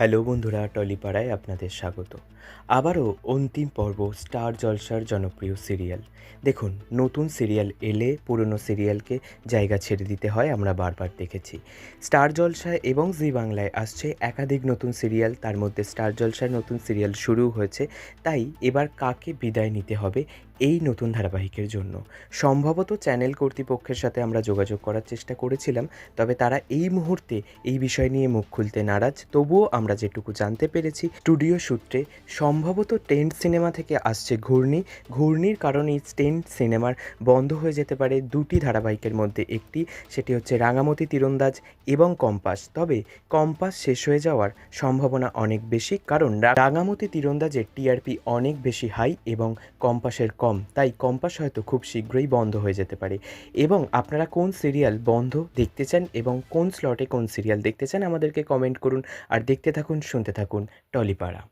Hello বন্ধুরা, টলিপাড়ায় আপনাদের স্বাগত। আবারও অন্তিম পর্ব স্টার জলসার জনপ্রিয় সিরিয়াল। দেখুন, নতুন সিরিয়াল এলে পুরনো সিরিয়ালকে জায়গা ছেড়ে দিতে হয়, আমরা বারবার দেখেছি। স্টার জলসায় এবং জি বাংলায় আসছে একাধিক নতুন সিরিয়াল, তার মধ্যে স্টার জলসার নতুন সিরিয়াল শুরু হয়েছে। তাই এবার কাকে বিদায় নিতে হবে এই নতুন ধারাবাহিকের জন্য? সম্ভবত চ্যানেল কর্তৃপক্ষের সাথে আমরা যোগাযোগ করার চেষ্টা করেছিলাম, তবে তারা এই মুহূর্তে এই বিষয় নিয়ে মুখ খুলতে নারাজ। তবুও আমরা যেটুকু জানতে পেরেছি স্টুডিও সূত্রে, সম্ভবত টেন্ট সিনেমা থেকে আসছে ঘূর্ণির কারণেই টেন্ট সিনেমার বন্ধ হয়ে যেতে পারে দুটি ধারাবাহিকের মধ্যে একটি, সেটি হচ্ছে রাঙামতি তীরন্দাজ এবং কম্পাস। তবে কম্পাস শেষ হয়ে যাওয়ার সম্ভাবনা অনেক বেশি, কারণ রাঙামতি তীরন্দাজের টিআরপি অনেক বেশি হাই এবং কম্পাসের কম। তাই কম্পাস হয়তো খুব শীঘ্রই বন্ধ হয়ে যেতে পারে। এবং আপনারা কোন সিরিয়াল বন্ধ দেখতে চান এবং কোন স্লটে কোন সিরিয়াল দেখতে চান আমাদেরকে কমেন্ট করুন। আর দেখতে থাকুন, শুনতে থাকুন টলিপাড়া।